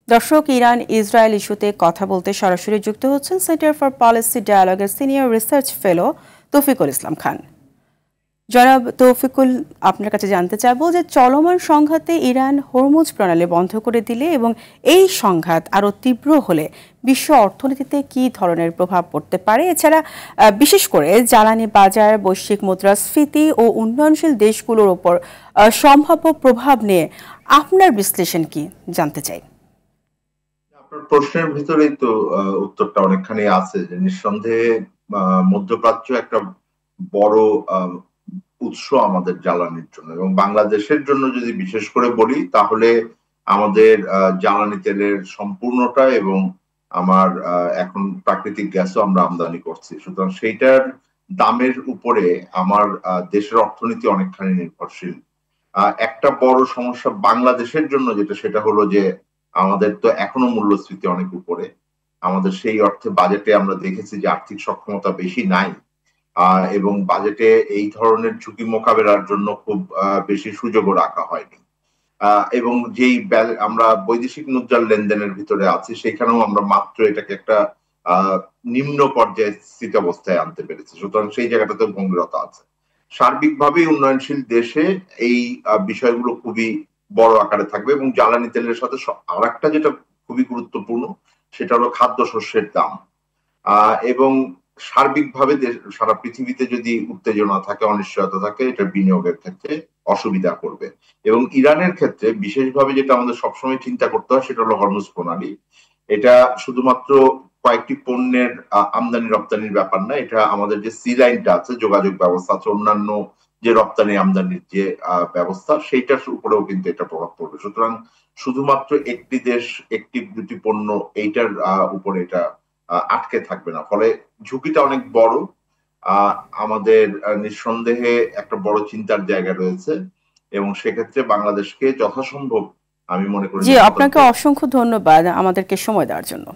দর্শক, Iran Israel ইস্যুতে কথা বলতে সরাসরি যুক্ত হচ্ছেন সেন্টার ফর পলিসি ডায়ালগের senior research fellow Taufiqul Islam Khan. জনাব তৌফিকুল, আপনার কাছে জানতে চাইব যে চলমান সংঘাতে ইরান হরমুজ প্রণালী বন্ধ করে দিলে এবং এই সংঘাত আরও তীব্র হলে বিশ্ব অর্থনীতিতে কী ধরনের প্রভাব পড়তে পারে, এছাড়া বিশেষ করে জ্বালানি বাজার, বৈশ্বিক মুদ্রাস্ফীতি ও উন্নয়নশীল দেশগুলোর ওপর সম্ভাব্য প্রভাব নিয়ে আপনার বিশ্লেষণ কি জানতে চাই। আপনার প্রশ্নের ভিতরেই তো উত্তরটা অনেকখানি আছে যে নিঃসন্দেহে মধ্যপ্রাচ্য একটা বড় উৎস আমাদের জ্বালানির জন্য, এবং বাংলাদেশের জন্য যদি বিশেষ করে বলি তাহলে আমাদের জ্বালানি তেলের সম্পূর্ণটা এবং আমার এখন প্রাকৃতিক গ্যাসও আমরা আমদানি করছি, সুতরাং সেইটার দামের উপরে আমার দেশের অর্থনীতি অনেকখানি নির্ভরশীল। একটা বড় সমস্যা বাংলাদেশের জন্য যেটা, সেটা হলো যে আমাদের তো এখনো মূল্যস্ফীতি অনেক উপরে। আমাদের সেই অর্থে বাজেটে আমরা দেখেছি যে আর্থিক সক্ষমতা বেশি নাই, এবং বাজেটে এই ধরনের ঝুঁকি মোকাবেলার জন্য খুব বেশি সুযোগও রাখা হয়নি। এবং যেই আমরা বৈদেশিক মুদ্রার লেনদেনের ভিতরে আছি, সেখানেও আমরা মাত্র এটাকে একটা নিম্ন পর্যায়ে স্থিতাবস্থায় আনতে পেরেছি, সুতরাং সেই জায়গাটাতে ভঙ্গুরতা আছে। সার্বিকভাবেই উন্নয়নশীল দেশে এই বিষয়গুলো খুবই বড় আকারে থাকবে, এবং জ্বালানি তেলের সাথে আর একটা যেটা খুবই গুরুত্বপূর্ণ, সেটা হলো খাদ্যশস্যের দাম। এবং সার্বিকভাবে সারা পৃথিবীতে যদি উত্তেজনা থাকে, অনিশ্চয়তা থাকে, এটা বিনিয়োগের ক্ষেত্রে অসুবিধা করবে। এবং ইরানের ক্ষেত্রে বিশেষভাবে যেটা আমাদের সবসময় চিন্তা করতে হয়, সেটা হলো হরমুজ প্রণালী। এটা শুধুমাত্র কয়েকটি পণ্যের আমদানি রপ্তানির ব্যাপার না, এটা আমাদের যে সি লাইনটা আছে, যোগাযোগ ব্যবস্থা আছে, অন্যান্য যে রপ্তানি আমদানির যে ব্যবস্থা, সেইটার উপরেও কিন্তু এটা প্রভাব পড়বে। সুতরাং শুধুমাত্র একটি দেশ, একটি দুটি পণ্য, এইটার উপরে এটা আটকে থাকবে না, ফলে ঝুঁকিটা অনেক বড়। আমাদের নিঃসন্দেহে একটা বড় চিন্তার জায়গা রয়েছে, এবং সেক্ষেত্রে বাংলাদেশকে যথাসম্ভব আমি মনে করি। জি, আপনাকে অসংখ্য ধন্যবাদ আমাদেরকে সময় দেওয়ার জন্য।